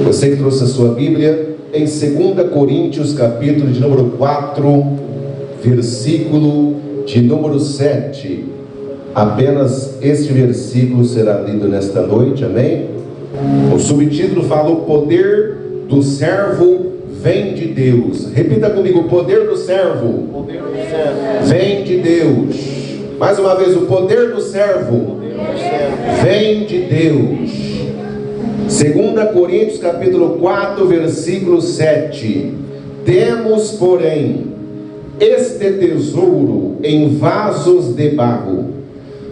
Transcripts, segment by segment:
Você que trouxe a sua Bíblia, em 2 Coríntios, capítulo de número 4, versículo de número 7. Apenas este versículo será lido nesta noite, amém? O subtítulo fala: o poder do servo vem de Deus. Repita comigo: o poder do servo vem de Deus. Mais uma vez: o poder do servo vem de Deus. 2 Coríntios capítulo 4, versículo 7. Temos, porém, este tesouro em vasos de barro,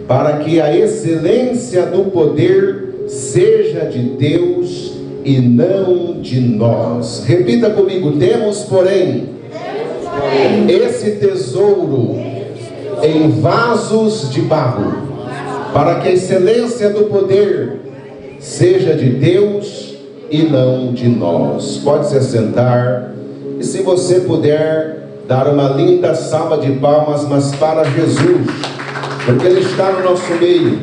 para que a excelência do poder seja de Deus e não de nós. Repita comigo: temos, porém, esse tesouro em vasos de barro, para que a excelência do poder seja de Deus e não de nós. Pode se assentar. E se você puder dar uma linda salva de palmas, mas para Jesus, porque Ele está no nosso meio.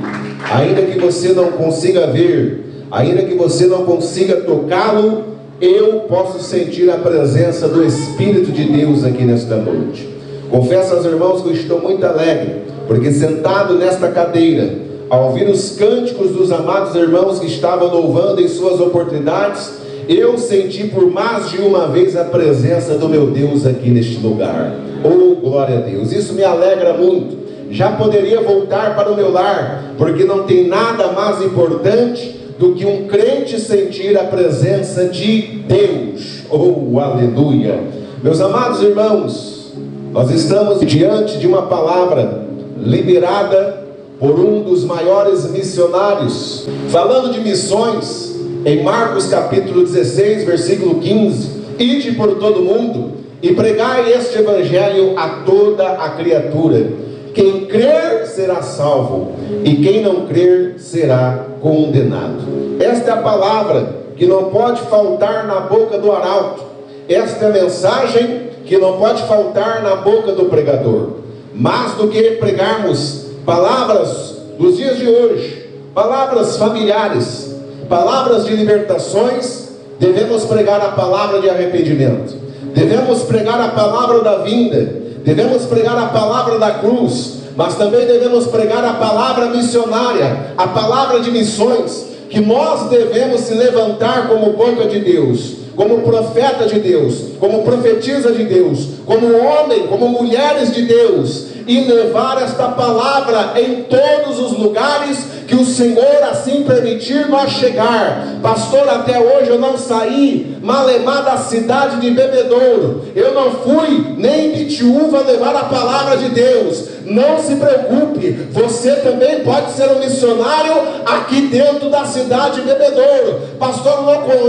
Ainda que você não consiga ver, ainda que você não consiga tocá-lo, eu posso sentir a presença do Espírito de Deus aqui nesta noite. Confesso aos irmãos que eu estou muito alegre, porque sentado nesta cadeira, ao ouvir os cânticos dos amados irmãos que estavam louvando em suas oportunidades, eu senti por mais de uma vez a presença do meu Deus aqui neste lugar. Oh, glória a Deus! Isso me alegra muito. Já poderia voltar para o meu lar, porque não tem nada mais importante do que um crente sentir a presença de Deus. Oh, aleluia! Meus amados irmãos, nós estamos diante de uma palavra liberada por um dos maiores missionários, falando de missões, em Marcos capítulo 16, versículo 15: ide por todo mundo e pregai este evangelho a toda a criatura. Quem crer será salvo, e quem não crer será condenado. Esta é a palavra que não pode faltar na boca do arauto. Esta é a mensagem que não pode faltar na boca do pregador. Mais do que pregarmos palavras dos dias de hoje, palavras familiares, palavras de libertações, devemos pregar a palavra de arrependimento, devemos pregar a palavra da vinda, devemos pregar a palavra da cruz, mas também devemos pregar a palavra missionária, a palavra de missões, que nós devemos se levantar como boca de Deus, como profeta de Deus, como profetisa de Deus, como homem, como mulheres de Deus, e levar esta palavra em todos os lugares que o Senhor assim permitir nós chegar. Pastor, até hoje eu não saí malemar da cidade de Bebedouro, eu não fui nem em Pitiúva levar a palavra de Deus. Não se preocupe, você também pode ser um missionário aqui dentro da cidade de Bebedouro. Pastor,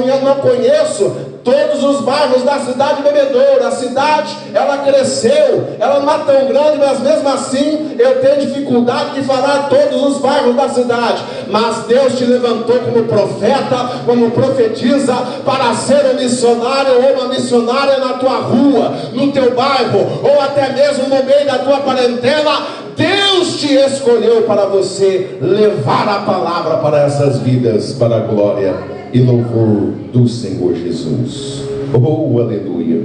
eu não conheço todos os bairros da cidade de Bebedouro. A cidade, ela cresceu, ela não é tão grande, mas mesmo assim eu tenho dificuldade de falar todos os bairros da cidade. Mas Deus te levantou como profeta, como profetisa, para ser um missionário ou uma missionária na tua rua, no teu bairro, ou até mesmo no meio da tua parentela. Deus te escolheu para você levar a palavra para essas vidas, para a glória e louvor do Senhor Jesus. Oh, aleluia!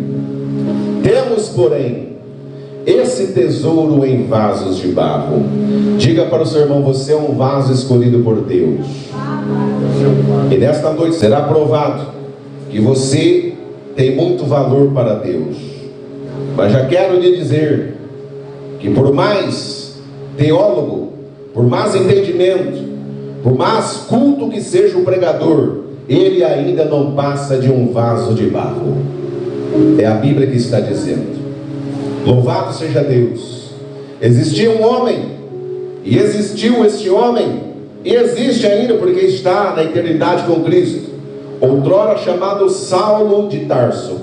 Temos, porém, esse tesouro em vasos de barro. Diga para o seu irmão: você é um vaso escolhido por Deus. E nesta noite será provado que você tem muito valor para Deus. Mas já quero lhe dizer que por mais teólogo, por mais entendimento, por mais culto que seja o pregador, ele ainda não passa de um vaso de barro. É a Bíblia que está dizendo. Louvado seja Deus. Existia um homem, e existiu este homem, e existe ainda porque está na eternidade com Cristo, outrora chamado Saulo de Tarso.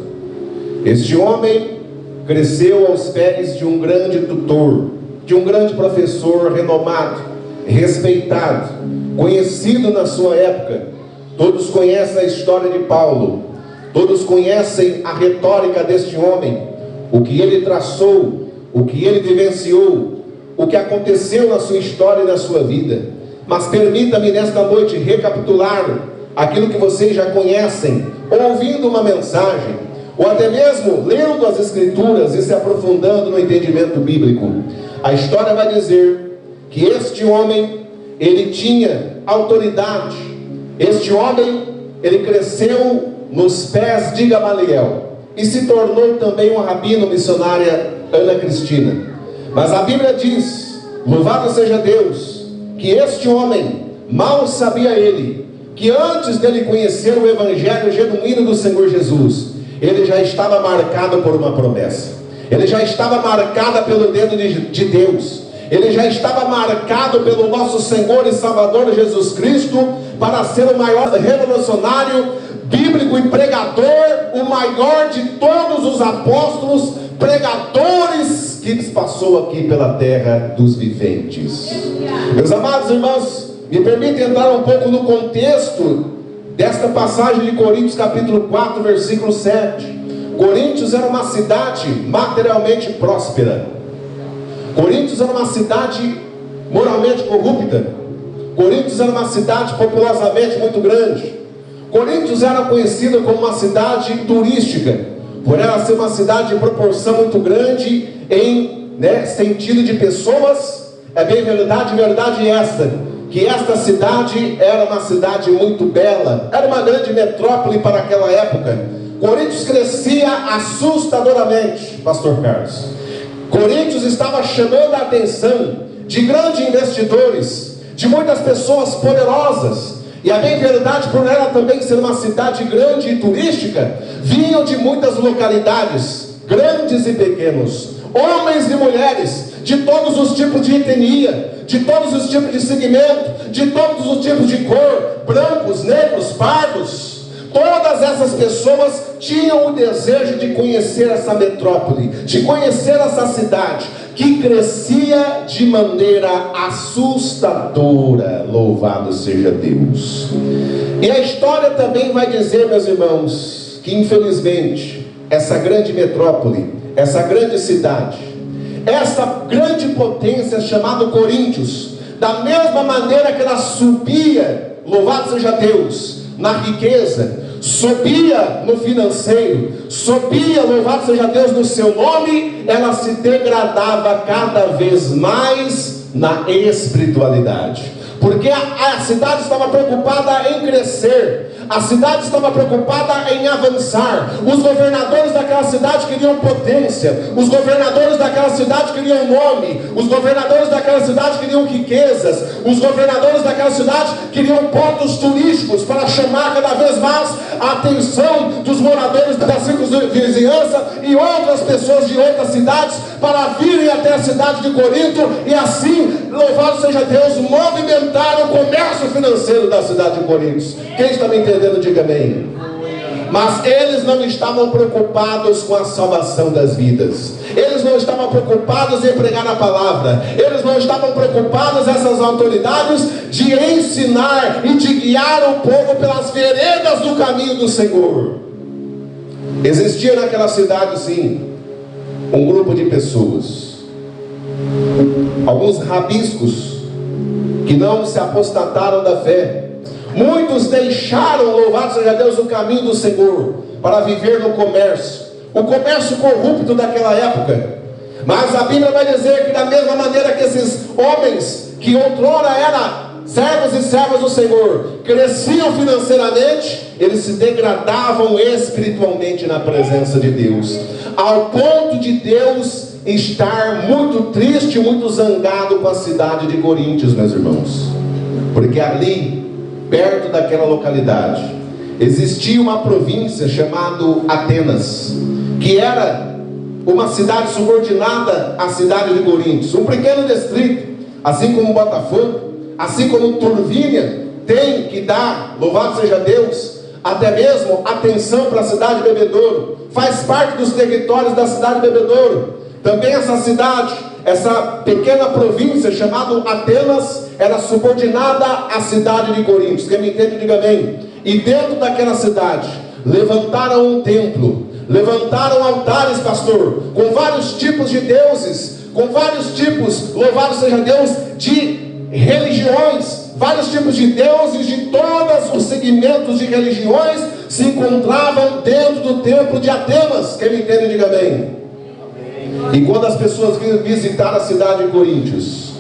Este homem cresceu aos pés de um grande tutor, de um grande professor renomado, respeitado, conhecido na sua época. Todos conhecem a história de Paulo, todos conhecem a retórica deste homem, o que ele traçou, o que ele vivenciou, o que aconteceu na sua história e na sua vida. Mas permita-me nesta noite recapitular aquilo que vocês já conhecem, ouvindo uma mensagem, ou até mesmo lendo as Escrituras e se aprofundando no entendimento bíblico, a história vai dizer que este homem, ele tinha autoridade. Este homem, ele cresceu nos pés de Gamaliel e se tornou também um rabino, missionária Ana Cristina. Mas a Bíblia diz, louvado seja Deus, que este homem, mal sabia ele, que antes dele conhecer o evangelho genuíno do Senhor Jesus, ele já estava marcado por uma promessa. Ele já estava marcado pelo dedo de Deus. Ele já estava marcado pelo nosso Senhor e Salvador Jesus Cristo para ser o maior revolucionário bíblico e pregador, o maior de todos os apóstolos, pregadores que passou aqui pela terra dos viventes. Meus amados irmãos, me permitem entrar um pouco no contexto desta passagem de Coríntios capítulo 4, versículo 7. Coríntios era uma cidade materialmente próspera. Coríntios era uma cidade moralmente corrupta. Coríntios era uma cidade populosamente muito grande. Coríntios era conhecida como uma cidade turística, por ela ser uma cidade de proporção muito grande em sentido de pessoas. É bem verdade esta, que esta cidade era uma cidade muito bela, era uma grande metrópole para aquela época. Coríntios crescia assustadoramente, pastor Carlos. Coríntios estava chamando a atenção de grandes investidores, de muitas pessoas poderosas. E a bem verdade, por ela também ser uma cidade grande e turística, vinham de muitas localidades, grandes e pequenos, homens e mulheres, de todos os tipos de etnia, de todos os tipos de segmento, de todos os tipos de cor, brancos, negros, pardos. Todas essas pessoas tinham o desejo de conhecer essa metrópole, de conhecer essa cidade, que crescia de maneira assustadora. Louvado seja Deus. E a história também vai dizer, meus irmãos, que infelizmente, essa grande metrópole, essa grande cidade, essa grande potência chamada Coríntios, da mesma maneira que ela subia, louvado seja Deus, na riqueza, subia no financeiro, subia, louvado seja Deus, no seu nome, ela se degradava cada vez mais na espiritualidade, porque a cidade estava preocupada em crescer, a cidade estava preocupada em avançar. Os governadores daquela cidade queriam potência, os governadores daquela cidade queriam nome, os governadores daquela cidade queriam riquezas, os governadores daquela cidade queriam pontos turísticos para chamar cada vez mais a atenção dos moradores da circunvizinhança e outras pessoas de outras cidades para virem até a cidade de Corinto e assim, louvado seja Deus, movimentar o comércio financeiro da cidade de Corinto. Quem está me entendendo, diga amém. Mas eles não estavam preocupados com a salvação das vidas, eles não estavam preocupados em pregar a palavra, eles não estavam preocupados, essas autoridades, de ensinar e de guiar o povo pelas veredas do caminho do Senhor. Existia naquela cidade sim um grupo de pessoas, alguns rabiscos que não se apostataram da fé. Muitos deixaram, louvado seja Deus, o caminho do Senhor para viver no comércio, o comércio corrupto daquela época. Mas a Bíblia vai dizer que da mesma maneira que esses homens que outrora eram servos e servas do Senhor cresciam financeiramente, eles se degradavam espiritualmente na presença de Deus, ao ponto de Deus estar muito triste, muito zangado com a cidade de Coríntios, meus irmãos, porque ali, perto daquela localidade, existia uma província chamada Atenas, que era uma cidade subordinada à cidade de Coríntios, um pequeno distrito, assim como Botafogo, assim como Turvínia tem que dar, louvado seja Deus, até mesmo atenção para a cidade de Bebedouro, faz parte dos territórios da cidade de Bebedouro. Também essa cidade, essa pequena província chamada Atenas, era subordinada à cidade de Coríntios. Quem me entende, diga amém. E dentro daquela cidade, levantaram um templo, levantaram altares, pastor, com vários tipos de deuses, com vários tipos, louvado seja Deus, de religiões, vários tipos de deuses de todos os segmentos de religiões se encontravam dentro do templo de Atenas. Quem me entende, diga bem. E quando as pessoas vinham visitar a cidade de Coríntios,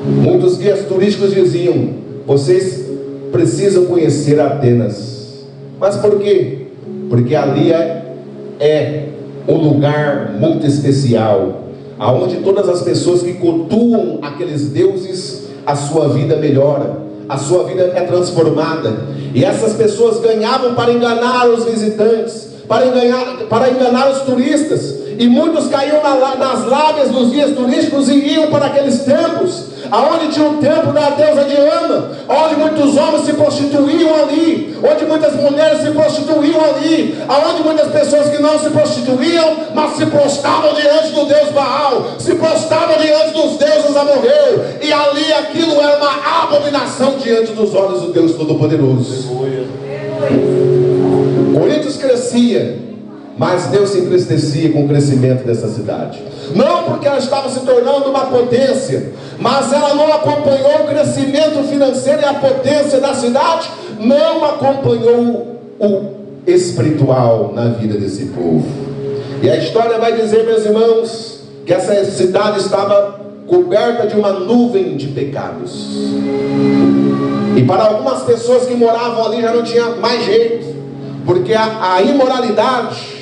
muitos guias turísticos diziam: vocês precisam conhecer Atenas. Mas por quê? Porque ali é um lugar muito especial, aonde todas as pessoas que cultuam aqueles deuses, a sua vida melhora, a sua vida é transformada. E essas pessoas ganhavam para enganar os visitantes, para enganar os turistas. E muitos caíam nas lábias dos guias turísticos e iam para aqueles templos, aonde tinha um templo da deusa Diana, onde muitos homens se prostituíam ali, onde muitas mulheres se prostituíam ali, aonde muitas pessoas que não se prostituíam, mas se prostravam diante do Deus Baal, se prostravam diante dos deuses Amorreu, e ali aquilo era uma abominação diante dos olhos do Deus Todo-Poderoso. Coríntios crescia, mas Deus se entristecia com o crescimento dessa cidade. Não porque ela estava se tornando uma potência, mas ela não acompanhou o crescimento financeiro e a potência da cidade, não acompanhou o espiritual na vida desse povo. E a história vai dizer, meus irmãos, que essa cidade estava coberta de uma nuvem de pecados. E para algumas pessoas que moravam ali já não tinha mais jeito, porque a imoralidade,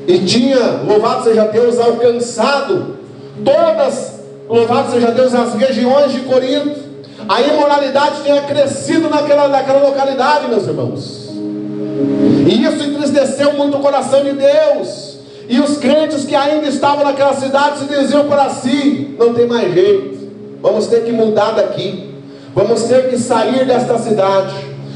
e tinha, louvado seja Deus, alcançado todas, louvado seja Deus, as regiões de Corinto. A imoralidade tinha crescido naquela localidade, meus irmãos, e isso entristeceu muito o coração de Deus. E os crentes que ainda estavam naquela cidade se diziam para si: não tem mais jeito, vamos ter que mudar daqui, vamos ter que sair desta cidade,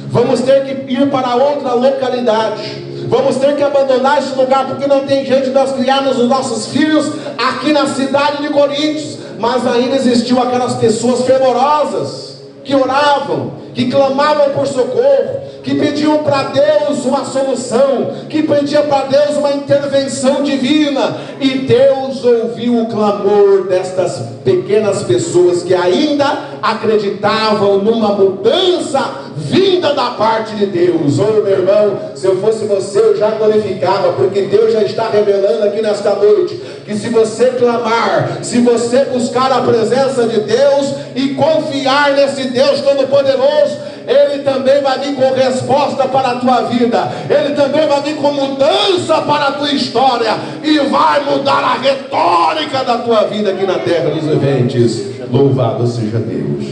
vamos ter que ir para outra localidade, vamos ter que abandonar esse lugar, porque não tem jeito de nós criarmos os nossos filhos aqui na cidade de Coríntios. Mas ainda existiam aquelas pessoas fervorosas, que oravam, que clamavam por socorro, que pediam para Deus uma solução, que pediam para Deus uma intervenção divina. E Deus ouviu o clamor destas pequenas pessoas que ainda acreditavam numa mudança vinda da parte de Deus. Oh, meu irmão, se eu fosse você, eu já glorificava, porque Deus já está revelando aqui nesta noite, que se você clamar, se você buscar a presença de Deus e confiar nesse Deus Todo-Poderoso, Ele também vai vir com resposta para a tua vida, Ele também vai vir com mudança para a tua história, e vai mudar a retórica da tua vida aqui na terra dos viventes. Louvado seja Deus.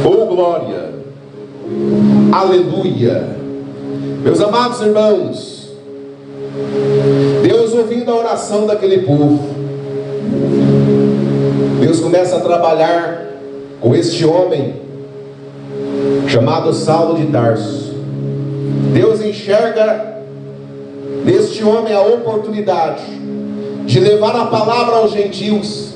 Oh, glória, aleluia. Meus amados irmãos, Deus ouvindo a oração daquele povo, Deus começa a trabalhar com este homem chamado Saulo de Tarso. Deus enxerga neste homem a oportunidade de levar a palavra aos gentios,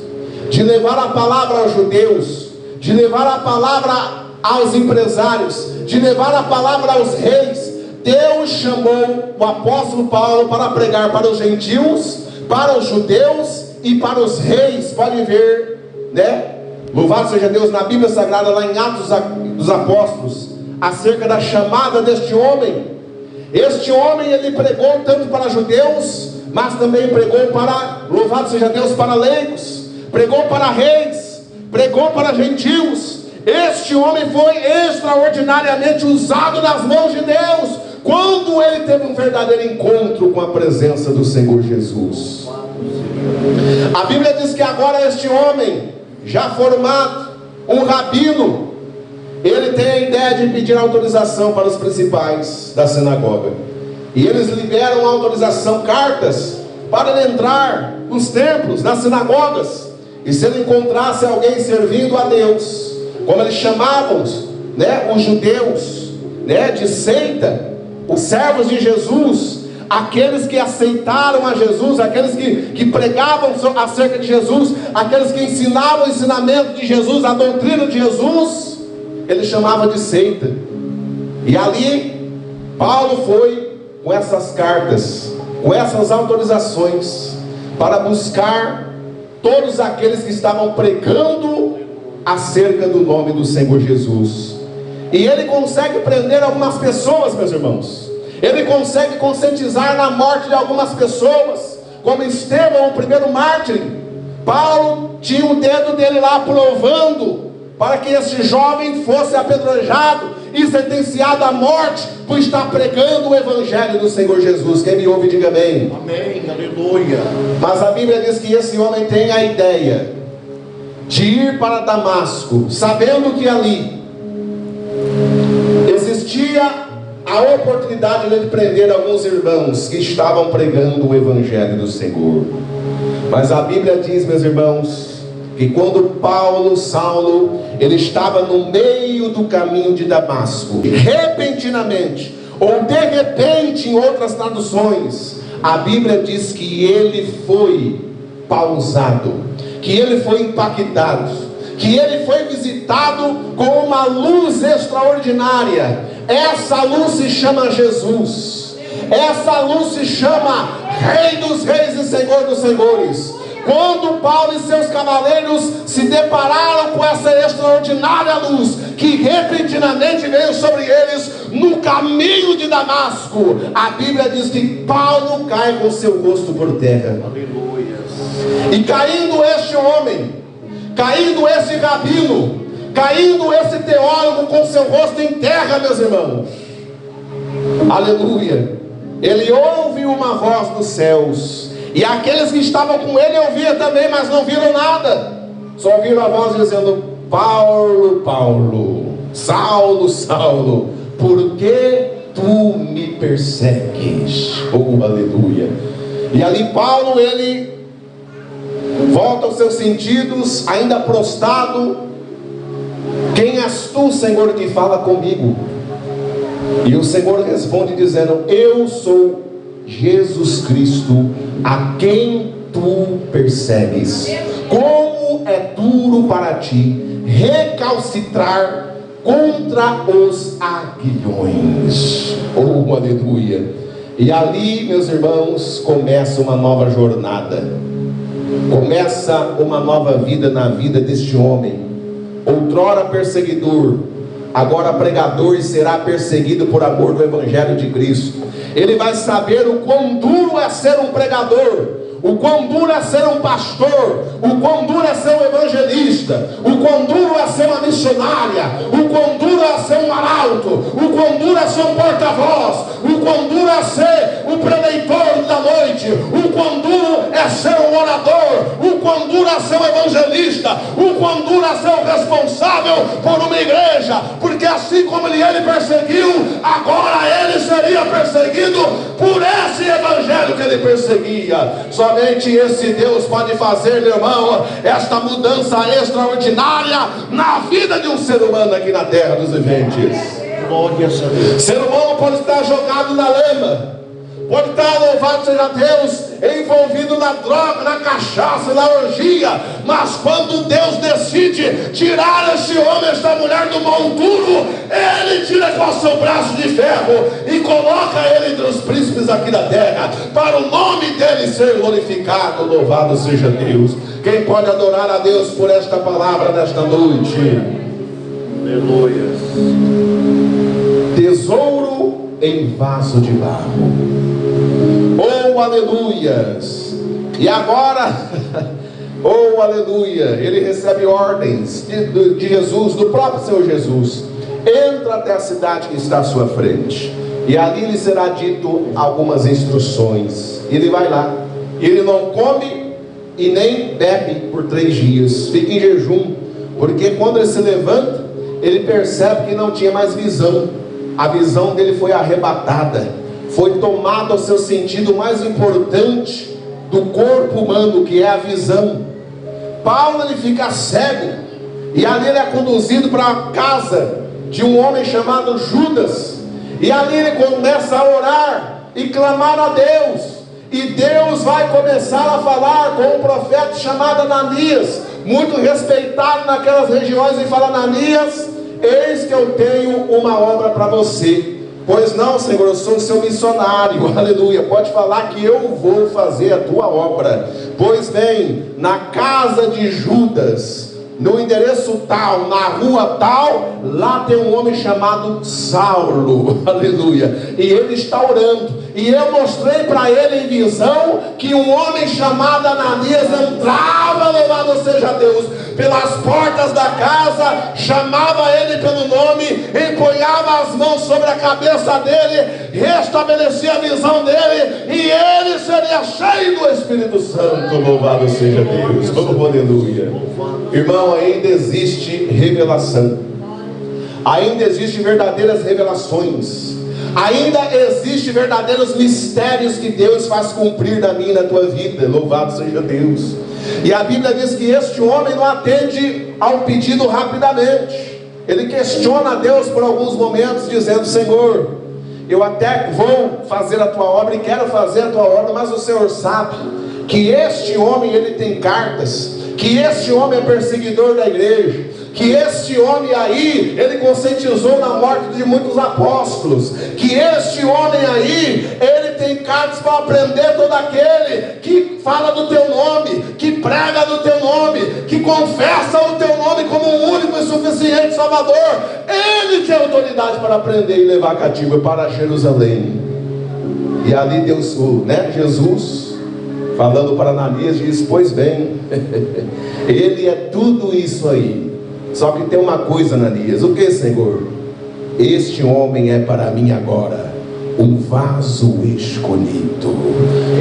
de levar a palavra aos judeus, de levar a palavra aos empresários, de levar a palavra aos reis. Deus chamou o apóstolo Paulo para pregar para os gentios, para os judeus e para os reis. Pode ver, né? Louvado seja Deus, na Bíblia Sagrada, lá em Atos dos Apóstolos, acerca da chamada deste homem. Este homem, ele pregou tanto para judeus, mas também pregou para, louvado seja Deus, para leigos, pregou para reis, pregou para gentios. Este homem foi extraordinariamente usado nas mãos de Deus, quando ele teve um verdadeiro encontro com a presença do Senhor Jesus. A Bíblia diz que agora este homem, já formado, um rabino, ele tem a ideia de pedir autorização para os principais da sinagoga, e eles liberam autorização, cartas, para ele entrar nos templos, nas sinagogas, e se ele encontrasse alguém servindo a Deus, como eles chamavam, né, os judeus, né, de seita, os servos de Jesus, aqueles que aceitaram a Jesus, aqueles que pregavam acerca de Jesus, aqueles que ensinavam o ensinamento de Jesus, a doutrina de Jesus, ele chamava de seita. E ali Paulo foi com essas cartas, com essas autorizações, para buscar todos aqueles que estavam pregando acerca do nome do Senhor Jesus. E ele consegue prender algumas pessoas, meus irmãos. Ele consegue conscientizar na morte de algumas pessoas, como Estevão, o primeiro mártir. Paulo tinha o dedo dele lá provando para que esse jovem fosse apedrejado e sentenciado à morte por estar pregando o evangelho do Senhor Jesus. Quem me ouve, diga amém. Amém, aleluia. Mas a Bíblia diz que esse homem tem a ideia de ir para Damasco, sabendo que ali existia a oportunidade de prender alguns irmãos que estavam pregando o evangelho do Senhor. Mas a Bíblia diz, meus irmãos, que quando Saulo, ele estava no meio do caminho de Damasco, repentinamente, ou de repente, em outras traduções, a Bíblia diz que ele foi pausado, que ele foi impactado, que ele foi visitado com uma luz extraordinária. Essa luz se chama Jesus. Essa luz se chama Rei dos Reis e Senhor dos Senhores. Quando Paulo e seus cavaleiros se depararam com essa extraordinária luz, que repentinamente veio sobre eles no caminho de Damasco, a Bíblia diz que Paulo cai com seu rosto por terra. Aleluia. E caindo este homem, caindo esse rabino, caindo esse teólogo com seu rosto em terra, meus irmãos, aleluia, ele ouve uma voz dos céus. E aqueles que estavam com ele ouviam também, mas não viram nada. Só ouviram a voz dizendo: Paulo, Paulo, Saulo, Saulo, por que tu me persegues? Oh, aleluia. E ali Paulo, ele volta aos seus sentidos, ainda prostrado. Quem és tu, Senhor, que fala comigo? E o Senhor responde dizendo: eu sou Jesus Cristo, a quem tu persegues. Como é duro para ti recalcitrar contra os aguilhões. Oh, aleluia. E ali, meus irmãos, começa uma nova jornada, começa uma nova vida na vida deste homem, outrora perseguidor, agora pregador, e será perseguido por amor do Evangelho de Cristo. Ele vai saber o quão duro é ser um pregador, o quão duro é ser um pastor, o quão duro é ser um evangelista, o quão duro é ser uma missionária, o quão duro é ser um arauto, o quão duro é ser um porta-voz, o quão duro é ser o preleitor da noite, o quão duro é ser um orador, o quão duro é ser um evangelista, o quão duro é ser o responsável por uma igreja, porque assim como ele perseguiu, agora ele seria perseguido por esse evangelho que ele perseguia. Somente esse Deus pode fazer, meu irmão, esta mudança extraordinária na vida de um ser humano aqui na terra dos viventes. Glória a Deus. Ser humano pode estar jogado na lama, pode estar, louvado seja Deus, envolvido na droga, na cachaça, na orgia, mas quando Deus decide tirar esse homem, esta mulher do monturo, ele tira com o seu braço de ferro e coloca ele entre os príncipes aqui da terra, para o nome dele ser glorificado. Louvado seja Deus. Quem pode adorar a Deus por esta palavra nesta noite? Aleluia. Tesouro em vaso de barro. Oh, aleluias. E agora, oh, aleluia, ele recebe ordens de Jesus, do próprio Senhor Jesus. Entra até a cidade que está à sua frente, e ali lhe será dito algumas instruções. Ele vai lá, ele não come e nem bebe por 3 dias, fica em jejum, porque quando ele se levanta, ele percebe que não tinha mais visão. A visão dele foi arrebatada, foi tomado ao seu sentido mais importante do corpo humano, que é a visão. Paulo, ele fica cego, e ali ele é conduzido para a casa de um homem chamado Judas, e ali ele começa a orar e clamar a Deus, e Deus vai começar a falar com um profeta chamado Ananias, muito respeitado naquelas regiões, e fala: Ananias, eis que eu tenho uma obra para você. Pois não, Senhor, eu sou o seu missionário, aleluia. Pode falar que eu vou fazer a tua obra. Pois bem, na casa de Judas, no endereço tal, na rua tal, lá tem um homem chamado Saulo, aleluia, e ele está orando, e eu mostrei para ele em visão, que um homem chamado Ananias entrava, louvado seja Deus, pelas portas da casa, chamava ele pelo nome, empunhava as mãos sobre a cabeça dele, restabelecia a visão dele, e ele seria cheio do Espírito Santo, louvado seja Deus, oh, aleluia. Irmão, ainda existe revelação, ainda existe verdadeiras revelações, ainda existe verdadeiros mistérios que Deus faz cumprir na minha e na tua vida, louvado seja Deus. E a Bíblia diz que este homem não atende ao pedido rapidamente, ele questiona a Deus por alguns momentos, dizendo: Senhor, eu até vou fazer a tua obra e quero fazer a tua obra, mas o Senhor sabe que este homem, ele tem cartas, que este homem é perseguidor da igreja, que este homem aí, ele conscientizou na morte de muitos apóstolos, que este homem aí, ele tem cartas para aprender todo aquele que fala do teu nome, que prega do teu nome, que confessa o teu nome como um único e suficiente Salvador. Ele tem autoridade para aprender e levar cativo para Jerusalém. E ali Deus, Jesus, falando para Ananias, diz: pois bem, ele é tudo isso aí. Só que tem uma coisa, Ananias. O que, Senhor? Este homem é para mim agora um vaso escolhido.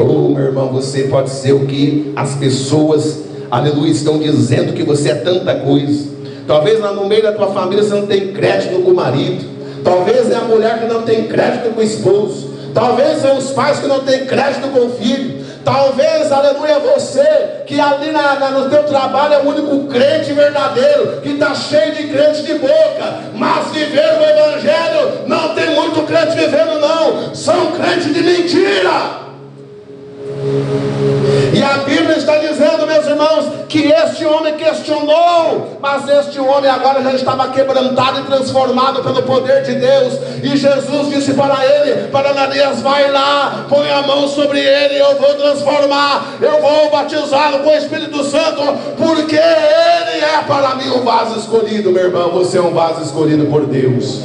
Oh, meu irmão, você pode ser o que as pessoas, aleluia, estão dizendo que você é tanta coisa. Talvez no meio da tua família você não tem crédito com o marido, talvez é a mulher que não tem crédito com o esposo, talvez são os pais que não têm crédito com o filho, talvez, aleluia, você que ali no teu trabalho é o único crente verdadeiro, que está cheio de crente de boca, mas viver o evangelho não tem muito crente vivendo não, são crentes de mentira. E a Bíblia está dizendo, meus irmãos, que este homem questionou, mas este homem agora já estava quebrantado e transformado pelo poder de Deus. E Jesus disse para ele, para Ananias: vai lá, põe a mão sobre ele, eu vou transformar, eu vou batizá-lo com o Espírito Santo, porque ele é para mim um vaso escolhido. Meu irmão, você é um vaso escolhido por Deus.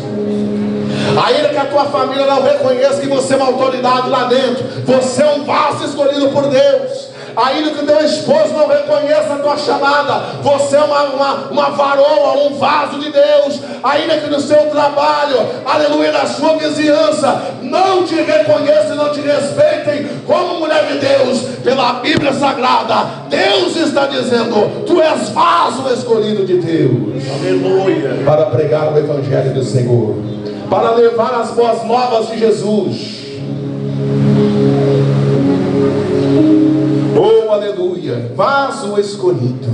Ainda que a tua família não reconheça que você é uma autoridade lá dentro, você é um vaso escolhido por Deus. Ainda que o teu esposo não reconheça a tua chamada, você é uma varoa, um vaso de Deus. Ainda que no seu trabalho, aleluia, na sua vizinhança, não te reconheçam e não te respeitem como mulher de Deus, pela Bíblia Sagrada, Deus está dizendo: tu és vaso escolhido de Deus. Aleluia. Para pregar o Evangelho do Senhor, para levar as boas novas de Jesus. Oh, aleluia, vaso escolhido.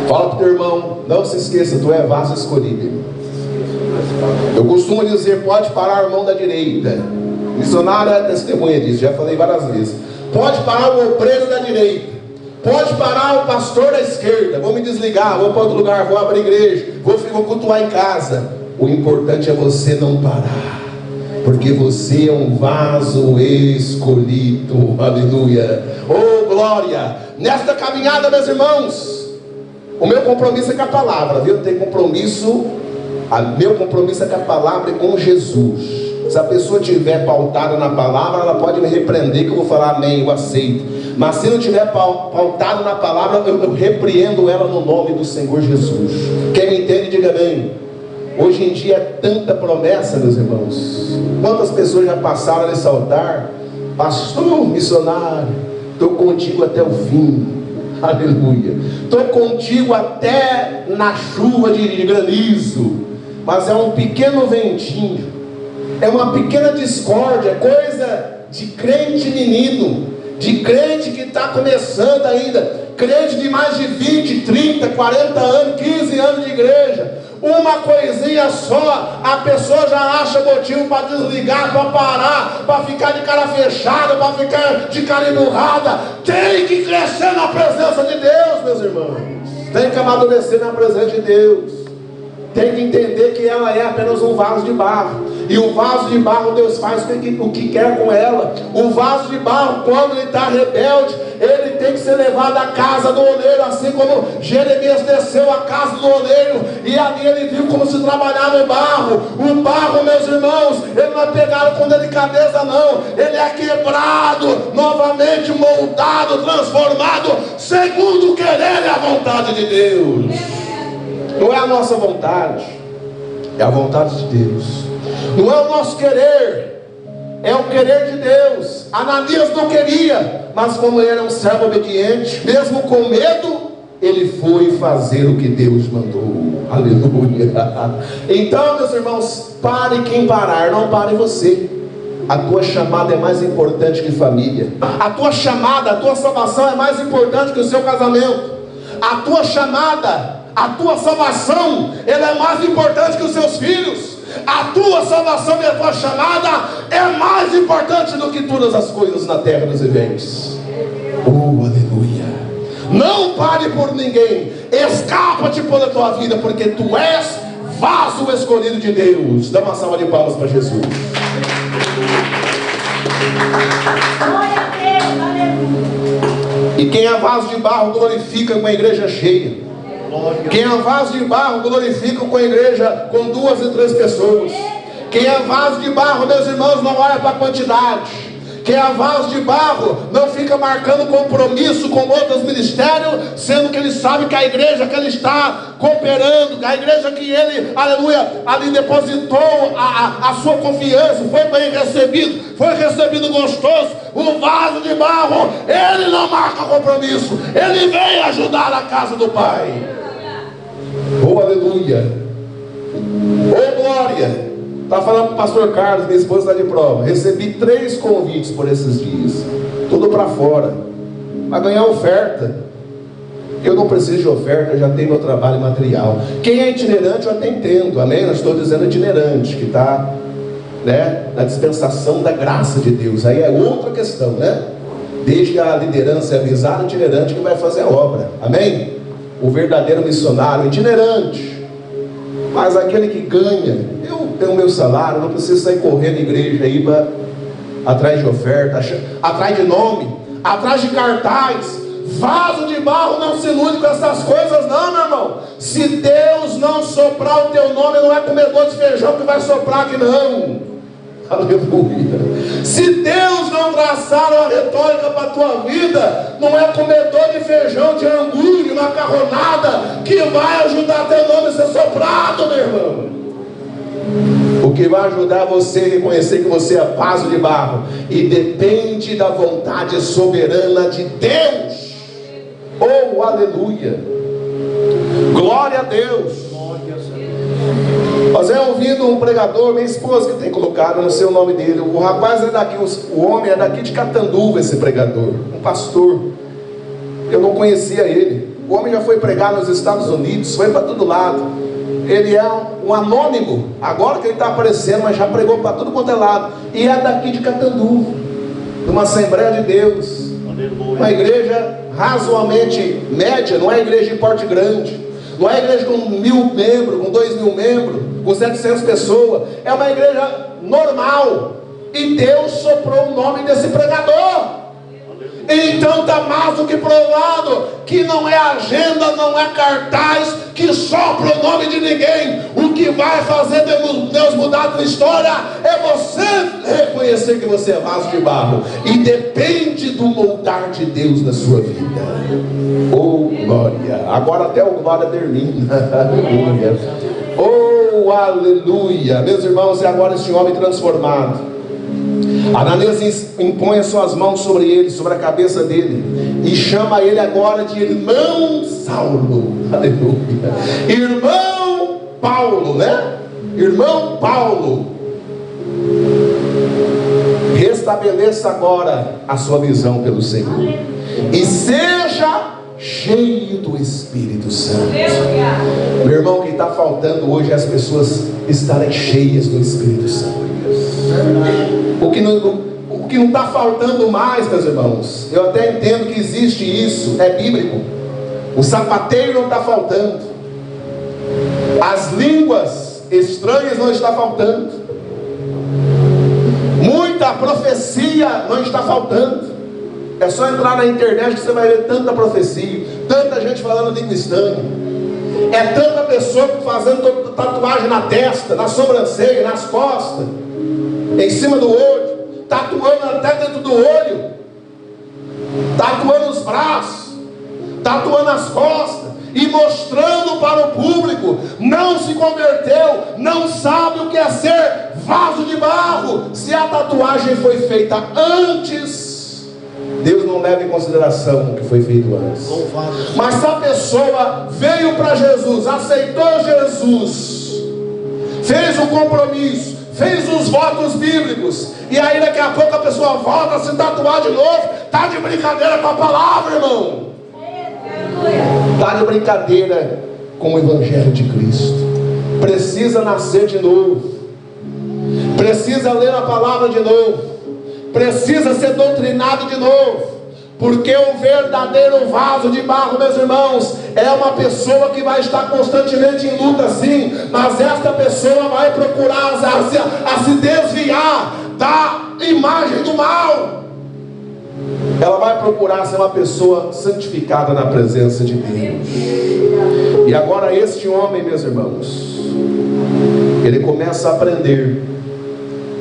Fala para o teu irmão, não se esqueça, tu é vaso escolhido. Eu costumo dizer: pode parar o irmão da direita. Missionária é testemunha disso, já falei várias vezes. Pode parar o obreiro da direita, pode parar o pastor da esquerda. Vou me desligar, vou para outro lugar, vou abrir igreja, vou cultuar em casa. O importante é você não parar, porque você é um vaso escolhido. Aleluia, oh glória. Nesta caminhada, meus irmãos, o meu compromisso é com a palavra, viu? Meu compromisso é com a palavra e com Jesus. Se a pessoa estiver pautada na palavra, ela pode me repreender, que eu vou falar amém, eu aceito. Mas se não estiver pautada na palavra, eu repreendo ela no nome do Senhor Jesus. Quem me entende, diga amém. Hoje em dia é tanta promessa, meus irmãos. Quantas pessoas já passaram nesse altar? Pastor, missionário, estou contigo até o fim. Aleluia. Estou contigo até na chuva de granizo. Mas é um pequeno ventinho, é uma pequena discórdia, coisa de crente menino, de crente que está começando ainda, crente de mais de 20, 30, 40 anos, 15 anos de igreja. Uma coisinha só, a pessoa já acha motivo para desligar, para parar, para ficar de cara fechada, para ficar de cara emburrada. Tem que crescer na presença de Deus, meus irmãos. Tem que amadurecer na presença de Deus. Tem que entender que ela é apenas um vaso de barro. E o vaso de barro, Deus faz o que quer com ela. O vaso de barro, quando ele está rebelde, ele tem que ser levado à casa do oleiro, assim como Jeremias desceu à casa do oleiro, e ali ele viu como se trabalhava o barro. O barro, meus irmãos, ele não é pegado com delicadeza não, ele é quebrado, novamente moldado, transformado, segundo o querer e a vontade de Deus. Não é a nossa vontade, é a vontade de Deus. Não é o nosso querer, é o querer de Deus. Ananias não queria, mas como ele era um servo obediente, mesmo com medo, ele foi fazer o que Deus mandou. Aleluia. Então, meus irmãos, pare quem parar, não pare você. A tua chamada é mais importante que família. A tua chamada, a tua salvação é mais importante que o seu casamento. A tua chamada, a tua salvação, ela é mais importante que os seus filhos. A tua salvação e a tua chamada é mais importante do que todas as coisas na terra dos viventes. Oh, aleluia. Não pare por ninguém. Escapa-te pela tua vida, porque tu és vaso escolhido de Deus. Dá uma salva de palmas para Jesus. E quem é vaso de barro glorifica com a igreja cheia. Quem é vaso de barro glorifica com a igreja com 2 e 3 pessoas. Quem é vaso de barro, meus irmãos, não olha para a quantidade. Quem é vaso de barro não fica marcando compromisso com outros ministérios, sendo que ele sabe que a igreja que ele está cooperando, a igreja que ele, aleluia, ali depositou a sua confiança, foi bem recebido, foi recebido gostoso. O vaso de barro, ele não marca compromisso, ele vem ajudar a casa do Pai. Oh, aleluia. Oh, glória. Está falando com o pastor Carlos, minha esposa está de prova. Recebi 3 convites por esses dias, tudo para fora, para ganhar oferta. Eu não preciso de oferta, eu já tenho meu trabalho material. Quem é itinerante eu até entendo, amém? Eu estou dizendo itinerante, que está, né, na dispensação da graça de Deus. Aí é outra questão, né? Desde a liderança é avisar o itinerante que vai fazer a obra, amém? O verdadeiro missionário itinerante. Mas aquele que ganha, eu tenho meu salário, não preciso sair correndo na igreja aí atrás de oferta, atrás de nome, atrás de cartaz. Vaso de barro não se ilude com essas coisas não, meu irmão. Se Deus não soprar o teu nome, não é comedor de feijão que vai soprar aqui não. Aleluia. Se Deus não traçar uma retórica para a tua vida, não é comedor de feijão, de angu, de macarronada que vai ajudar teu nome a ser soprado, meu irmão. O que vai ajudar você a reconhecer que você é vaso de barro e depende da vontade soberana de Deus. Oh, aleluia. Glória a Deus. Nós é ouvindo um pregador, minha esposa que tem colocado no seu nome dele. O rapaz é daqui, o homem é daqui de Catanduva, esse pregador, um pastor. Eu não conhecia ele. O homem já foi pregar nos Estados Unidos, foi para todo lado. Ele é um anônimo, agora que ele está aparecendo, mas já pregou para tudo quanto é lado. E é daqui de Catanduva, de uma Assembleia de Deus. Uma igreja razoavelmente média, não é igreja de porte grande. Não é igreja com 1.000 membros, com 2.000 membros, com 700 pessoas. É uma igreja normal. E Deus soprou o nome desse pregador. Então está mais do que provado que não é agenda, não é cartaz que sopra o nome de ninguém. O que vai fazer Deus mudar a tua história é você reconhecer que você é vaso de barro e depende do moldar de Deus na sua vida. Oh, glória. Agora até o glória termina. Aleluia. Oh, aleluia. Meus irmãos, e agora esse homem transformado, Ananias impõe as suas mãos sobre ele, sobre a cabeça dele, e chama ele agora de irmão Saulo. Aleluia. Irmão Paulo, né? Irmão Paulo, restabeleça agora a sua visão pelo Senhor e seja cheio do Espírito Santo. Meu irmão, o que está faltando hoje é as pessoas estarem cheias do Espírito Santo. O que não está faltando mais, meus irmãos, eu até entendo que existe isso, é bíblico. O sapateiro não está faltando, as línguas estranhas não está faltando, a profecia não está faltando. É só entrar na internet que você vai ver tanta profecia, tanta gente falando língua estranha. É tanta pessoa fazendo tatuagem na testa, na sobrancelha, nas costas, em cima do olho, tatuando até dentro do olho, tatuando os braços, tatuando as costas e mostrando para o público. Não se converteu, não sabe o que é ser vaso de barro. Se a tatuagem foi feita antes, Deus não leva em consideração o que foi feito antes. Mas se a pessoa veio para Jesus, aceitou Jesus, fez um compromisso, fez os votos bíblicos, e aí daqui a pouco a pessoa volta a se tatuar de novo, está de brincadeira com a palavra, irmão. Está de brincadeira com o Evangelho de Cristo. Precisa nascer de novo, precisa ler a palavra de novo, precisa ser doutrinado de novo. Porque o verdadeiro vaso de barro, meus irmãos, é uma pessoa que vai estar constantemente em luta, sim, mas esta pessoa vai procurar a se desviar da imagem do mal. Ela vai procurar ser uma pessoa santificada na presença de Deus. E agora este homem, meus irmãos, ele começa a aprender.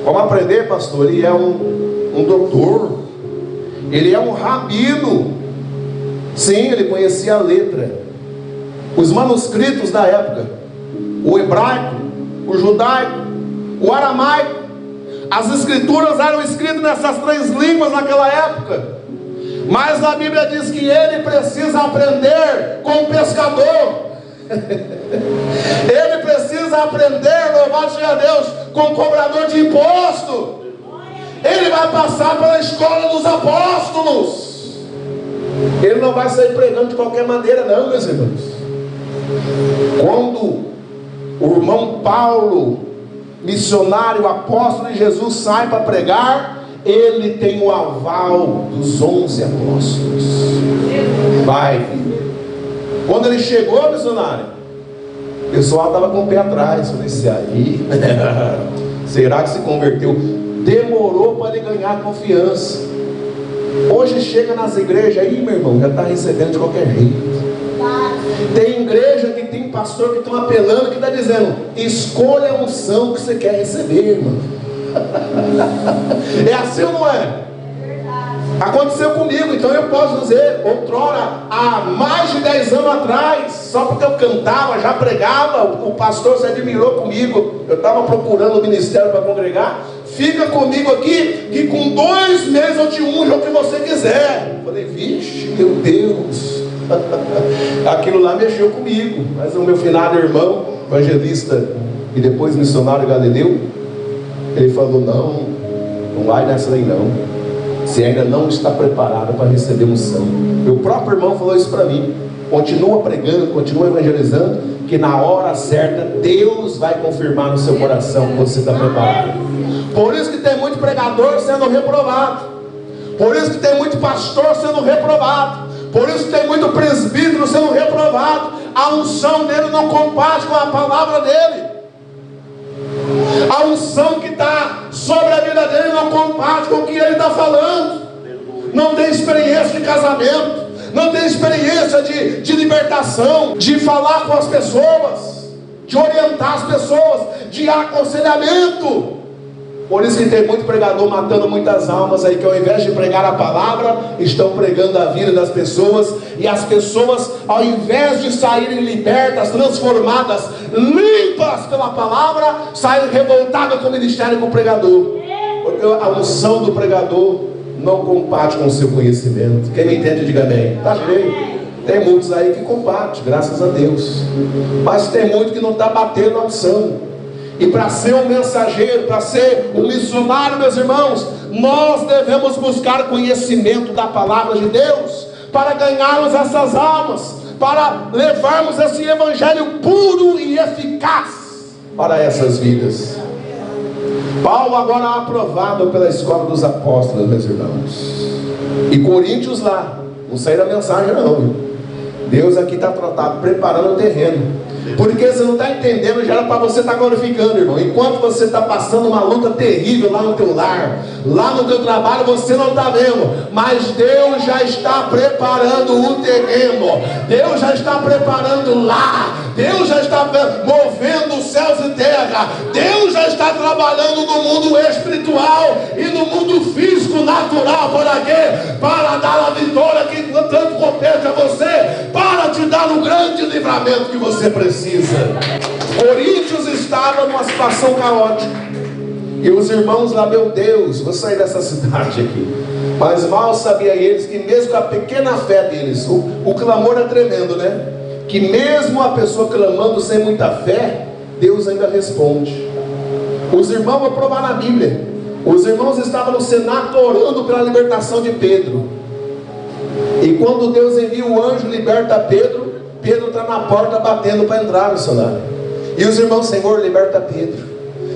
Como aprender, pastor? Ele é um doutor, ele é um rabino. Sim, ele conhecia a letra, os manuscritos da época, o hebraico, o judaico, o aramaico. As escrituras eram escritas nessas 3 línguas naquela época. Mas a Bíblia diz que ele precisa aprender com o pescador. Ele precisa aprender, louvado seja Deus, com o cobrador de imposto. Ele vai passar pela escola dos apóstolos. Ele não vai sair pregando de qualquer maneira, não, meus irmãos. Quando o irmão Paulo, missionário, apóstolo de Jesus, sai para pregar, ele tem o aval dos 11 apóstolos. Vai. Quando ele chegou, missionário, o pessoal estava com o pé atrás. Falei, esse aí será que se converteu? Demorou para ele ganhar confiança. Hoje chega nas igrejas aí, meu irmão, já está recebendo de qualquer jeito. Tem igreja que tem pastor que estão apelando, que está dizendo, escolha a unção que você quer receber, irmão. É assim ou não é? Aconteceu comigo, então eu posso dizer, outrora, há mais de 10 anos atrás, só porque eu cantava, já pregava, o pastor se admirou comigo. Eu estava procurando o ministério para congregar. Fica comigo aqui, que com 2 meses eu te unjo o que você quiser. Eu falei, vixe, meu Deus. Aquilo lá mexeu comigo. Mas o meu finado irmão, evangelista e depois missionário Galileu, ele falou, não vai nessa daí não. Você ainda não está preparado para receber unção. Meu próprio irmão falou isso para mim. Continua pregando, continua evangelizando, que na hora certa Deus vai confirmar no seu coração que você está preparado. Por isso que tem muito pregador sendo reprovado. Por isso que tem muito pastor sendo reprovado. Por isso que tem muito presbítero sendo reprovado. A unção dele não combate com a palavra dele. A unção que está sobre a vida dele não combate com o que ele está falando. Não tem experiência de casamento, não tem experiência de libertação, de falar com as pessoas, de orientar as pessoas, de aconselhamento. Por isso que tem muito pregador matando muitas almas aí, que ao invés de pregar a palavra, estão pregando a vida das pessoas. E as pessoas, ao invés de saírem libertas, transformadas, limpas pela palavra, saem revoltadas com o ministério do pregador. Porque a unção do pregador não compete com o seu conhecimento. Quem me entende, diga amém. Está cheio. Tem muitos aí que combatem, graças a Deus. Mas tem muito que não está batendo a unção. E para ser um mensageiro, para ser um missionário, meus irmãos, nós devemos buscar conhecimento da palavra de Deus, para ganharmos essas almas, para levarmos esse evangelho puro e eficaz para essas vidas. Paulo agora é aprovado pela escola dos apóstolos, meus irmãos. E Coríntios lá, não saiu a mensagem não, viu? Deus aqui está preparando o terreno. Porque você não está entendendo, já era para você estar glorificando, irmão. Enquanto você está passando uma luta terrível lá no teu lar, lá no teu trabalho, você não está vendo, mas Deus já está preparando o terreno, Deus já está preparando lá, Deus já está movendo os céus e terra, Deus já está trabalhando no mundo espiritual e no mundo físico natural. Para quê? Para dar a vitória que tanto compete a você, para te dar o grande livramento que você precisa. Coríntios estava numa situação caótica, e os irmãos lá, meu Deus, vou sair dessa cidade aqui. Mas mal sabia eles que mesmo com a pequena fé deles, o clamor é tremendo, né? Que mesmo a pessoa clamando sem muita fé, Deus ainda responde. Os irmãos vão provar na Bíblia. Os irmãos estavam no cenáculo orando pela libertação de Pedro. E quando Deus envia o anjo, liberta Pedro, Pedro está na porta batendo para entrar, missionário. E os irmãos, Senhor, liberta Pedro.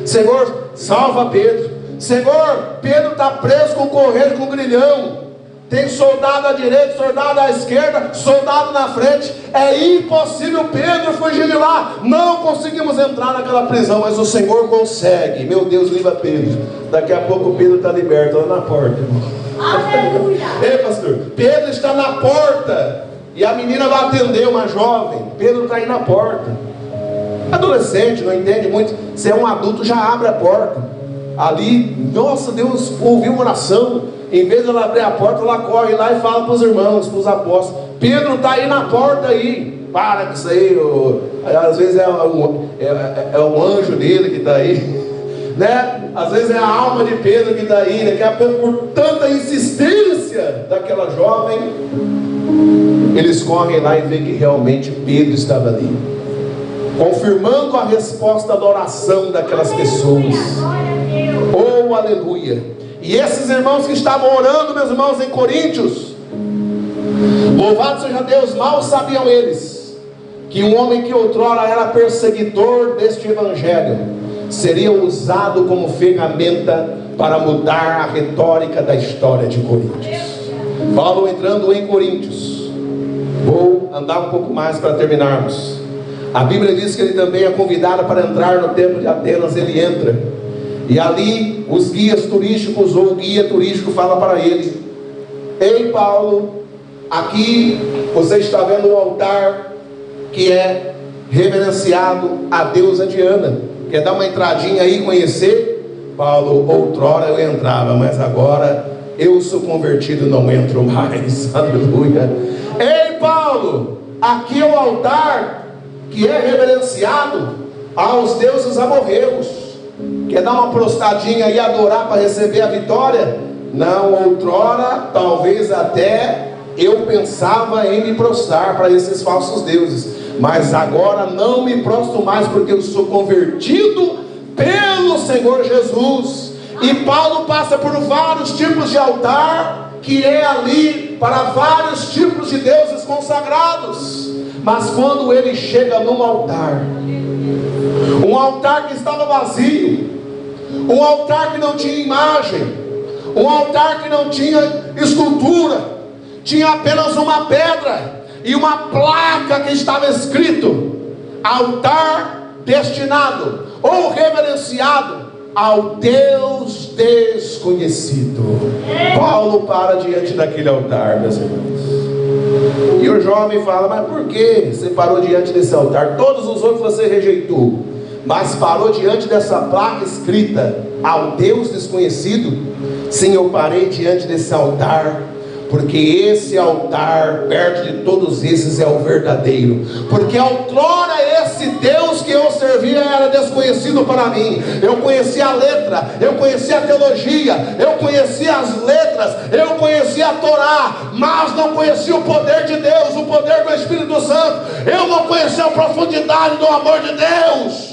Senhor, salva Pedro. Senhor, Pedro está preso com correio, com grilhão. Tem soldado à direita, soldado à esquerda, soldado na frente. É impossível Pedro fugir de lá. Não conseguimos entrar naquela prisão, mas o Senhor consegue. Meu Deus, livra Pedro. Daqui a pouco Pedro está liberto lá na porta. Aleluia! Ei, pastor, Pedro está na porta. E a menina vai atender, uma jovem. Pedro está aí na porta. Adolescente, não entende muito. Se é um adulto, já abre a porta. Ali, nossa, Deus ouviu uma oração. Em vez de ela abrir a porta, ela corre lá e fala para os irmãos, para os apóstolos. Pedro está aí na porta aí. Para com isso aí. Às vezes é o anjo dele que está aí, né? Às vezes é a alma de Pedro que está aí. Daqui a pouco, por tanta insistência daquela jovem, eles correm lá e veem que realmente Pedro estava ali, confirmando a resposta da oração daquelas pessoas. Oh, aleluia! E esses irmãos que estavam orando, meus irmãos, em Coríntios, louvado seja Deus, mal sabiam eles que um homem que outrora era perseguidor deste evangelho seria usado como ferramenta para mudar a retórica da história de Coríntios. Paulo entrando em Coríntios, vou andar um pouco mais para terminarmos. A Bíblia diz que ele também é convidado para entrar no templo de Atenas. Ele entra, e ali os guias turísticos, ou o guia turístico, fala para ele: ei Paulo, aqui você está vendo um altar que é reverenciado a deusa Diana. Quer dar uma entradinha aí, conhecer? Paulo: outrora eu entrava, mas agora eu sou convertido, não entro mais. Aleluia. Ei Paulo, aqui é o altar que é reverenciado aos deuses amorreus. Quer dar uma prostadinha e adorar para receber a vitória? Não, outrora talvez até eu pensava em me prostrar para esses falsos deuses, mas agora não me prostro mais, porque eu sou convertido pelo Senhor Jesus. E Paulo passa por vários tipos de altar, que é ali para vários tipos de deuses consagrados. Mas quando ele chega num altar, um altar que estava vazio, um altar que não tinha imagem, um altar que não tinha escultura, tinha apenas uma pedra e uma placa que estava escrito: altar destinado ou reverenciado ao Deus desconhecido. Paulo para diante daquele altar, meus irmãos, e o jovem fala: mas por que você parou diante desse altar? Todos os outros você rejeitou, mas parou diante dessa placa escrita ao Deus desconhecido? Sim, eu parei diante desse altar, porque esse altar, perto de todos esses, é o verdadeiro. Porque outrora esse Deus que eu servia era desconhecido para mim. Eu conhecia a letra, eu conhecia a teologia, eu conhecia as letras, eu conhecia a Torá, mas não conhecia o poder de Deus, o poder do Espírito Santo. Eu não conhecia a profundidade do amor de Deus.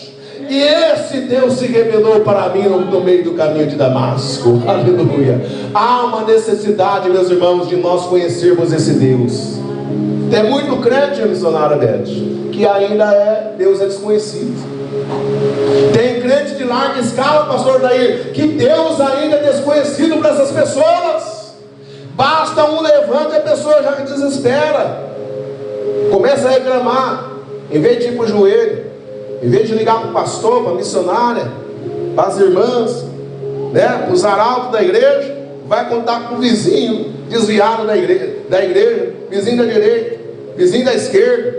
E esse Deus se revelou para mim no meio do caminho de Damasco. Aleluia. Há uma necessidade, meus irmãos, de nós conhecermos esse Deus. Tem muito crente, missionário Beth, que ainda Deus é desconhecido. Tem crente de larga escala, pastor Daí, que Deus ainda é desconhecido para essas pessoas. Basta um levante e a pessoa já desespera, começa a reclamar. Em vez de ir para o joelho, em vez de ligar para o pastor, para a missionária, para as irmãs, né, para os arautos da igreja, vai contar com o vizinho desviado da igreja, vizinho da direita, vizinho da esquerda.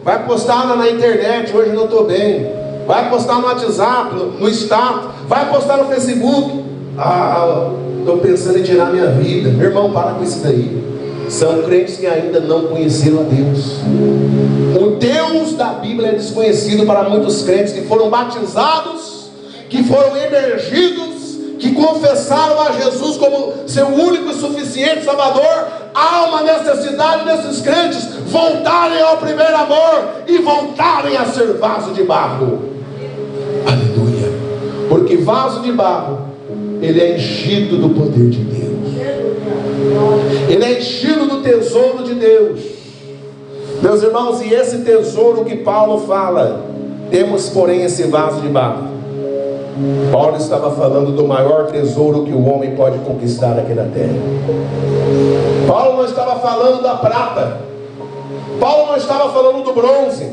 Vai postar na internet, hoje não estou bem. Vai postar no WhatsApp, no status, vai postar no Facebook. Estou pensando em tirar minha vida. Meu irmão, para com isso daí. São crentes que ainda não conheceram a Deus. O Deus da Bíblia é desconhecido para muitos crentes que foram batizados, que foram emergidos, que confessaram a Jesus como seu único e suficiente Salvador. Há uma necessidade desses crentes voltarem ao primeiro amor e voltarem a ser vaso de barro. Aleluia. Porque vaso de barro, ele é enchido do poder de Deus. Ele é enchido do tesouro de Deus. Meus irmãos, e esse tesouro que Paulo fala, temos porém esse vaso de barro. Paulo estava falando do maior tesouro que o homem pode conquistar aqui na terra. Paulo não estava falando da prata. Paulo não estava falando do bronze.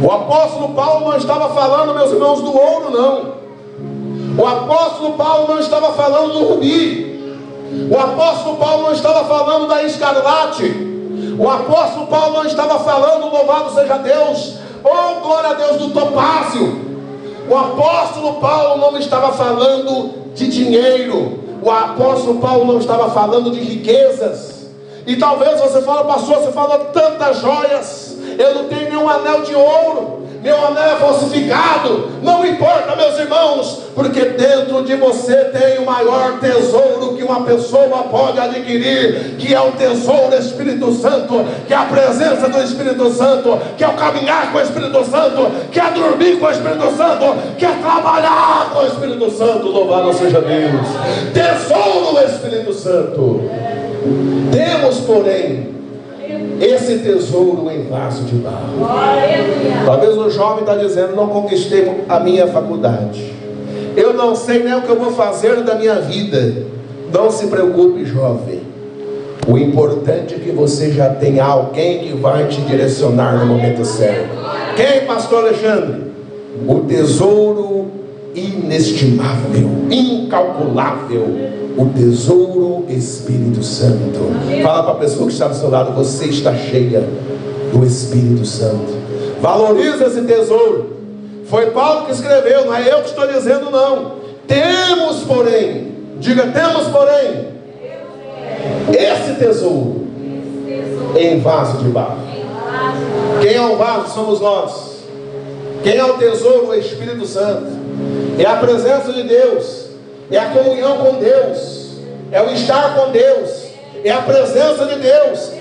O apóstolo Paulo não estava falando, meus irmãos, do ouro, não. O apóstolo Paulo não estava falando do rubi. O apóstolo Paulo não estava falando da escarlate. O apóstolo Paulo não estava falando, louvado seja Deus, oh glória a Deus, do topázio. O apóstolo Paulo não estava falando de dinheiro. O apóstolo Paulo não estava falando de riquezas. E talvez você fale, pastor, você falou tantas joias, eu não tenho nenhum anel de ouro, meu anel é falsificado. Não importa, meus irmãos, porque dentro de você tem o maior tesouro que uma pessoa pode adquirir, que é o tesouro do Espírito Santo, que é a presença do Espírito Santo, que é o caminhar com o Espírito Santo, que é dormir com o Espírito Santo, que é trabalhar com o Espírito Santo. Louvado seja Deus. Tesouro do Espírito Santo. Temos, porém, esse tesouro em vaso de barro. Talvez o jovem está dizendo, não conquistei a minha faculdade, eu não sei nem o que eu vou fazer da minha vida. Não se preocupe, jovem. O importante é que você já tem alguém que vai te direcionar no momento certo. Quem, pastor Alexandre? O tesouro inestimável, incalculável, o tesouro Espírito Santo. Fala para a pessoa que está do seu lado, você está cheia do Espírito Santo. Valoriza esse tesouro. Foi Paulo que escreveu, não é eu que estou dizendo, não. Temos, porém, diga, temos, porém, esse tesouro em vaso de barro. Quem é o vaso? Somos nós. Quem é o tesouro? O Espírito Santo. É a presença de Deus, é a comunhão com Deus, é o estar com Deus, é a presença de Deus.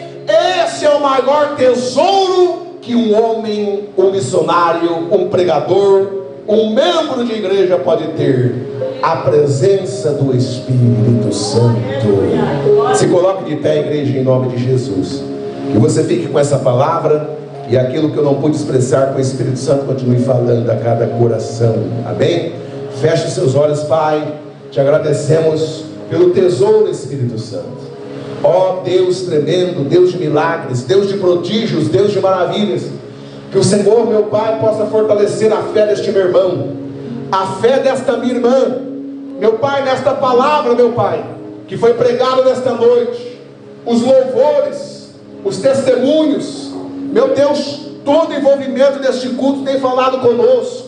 Esse é o maior tesouro que um homem, um missionário, um pregador, um membro de igreja pode ter. A presença do Espírito Santo. Se coloque de pé, igreja, em nome de Jesus. Que você fique com essa palavra, e aquilo que eu não pude expressar com o Espírito Santo continue falando a cada coração. Amém? Feche os seus olhos, Pai. Te agradecemos pelo tesouro Espírito Santo. Ó Deus tremendo, Deus de milagres, Deus de prodígios, Deus de maravilhas. Que o Senhor, meu Pai, possa fortalecer a fé deste meu irmão, a fé desta minha irmã, meu Pai, nesta palavra, meu Pai, que foi pregada nesta noite, os louvores, os testemunhos, meu Deus, todo envolvimento deste culto tem falado conosco.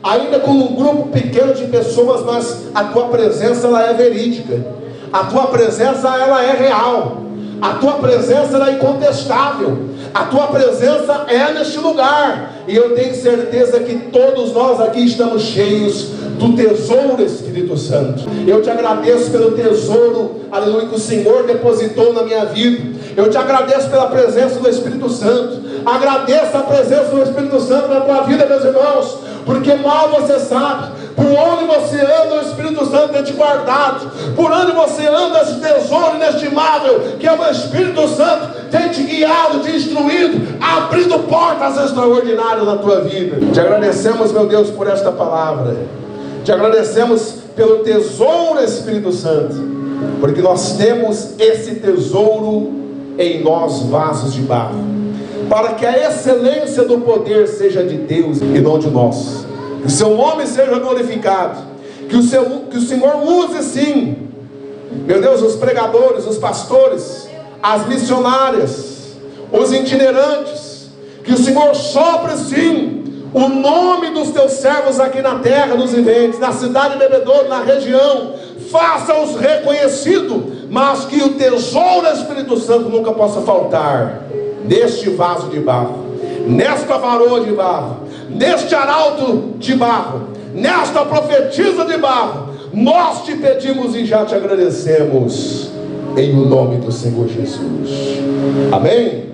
Ainda com um grupo pequeno de pessoas, mas a tua presença, ela é verídica, a tua presença, ela é real, a tua presença, ela é incontestável, a tua presença é neste lugar, e eu tenho certeza que todos nós aqui estamos cheios do tesouro Espírito Santo. Eu te agradeço pelo tesouro, aleluia, que o Senhor depositou na minha vida. Eu te agradeço pela presença do Espírito Santo. Agradeço a presença do Espírito Santo na tua vida, meus irmãos, porque mal você sabe por onde você anda, o Espírito Santo tem te guardado. Por onde você anda, esse tesouro inestimável, que é o Espírito Santo, tem te guiado, te instruído, abrindo portas extraordinárias na tua vida. Te agradecemos, meu Deus, por esta palavra. Te agradecemos pelo tesouro Espírito Santo, porque nós temos esse tesouro em nós, vasos de barro. para que a excelência do poder seja de Deus e não de nós. Que o seu nome seja glorificado, que o Senhor use sim, meu Deus, os pregadores, os pastores, as missionárias, os itinerantes, que o Senhor sopre sim o nome dos teus servos aqui na terra, nos viventes, na cidade de Bebedouro, na região, faça-os reconhecidos, mas que o tesouro do Espírito Santo nunca possa faltar neste vaso de barro, nesta varoa de barro, neste arauto de barro, nesta profetisa de barro. Nós te pedimos e já te agradecemos, em o nome do Senhor Jesus. Amém?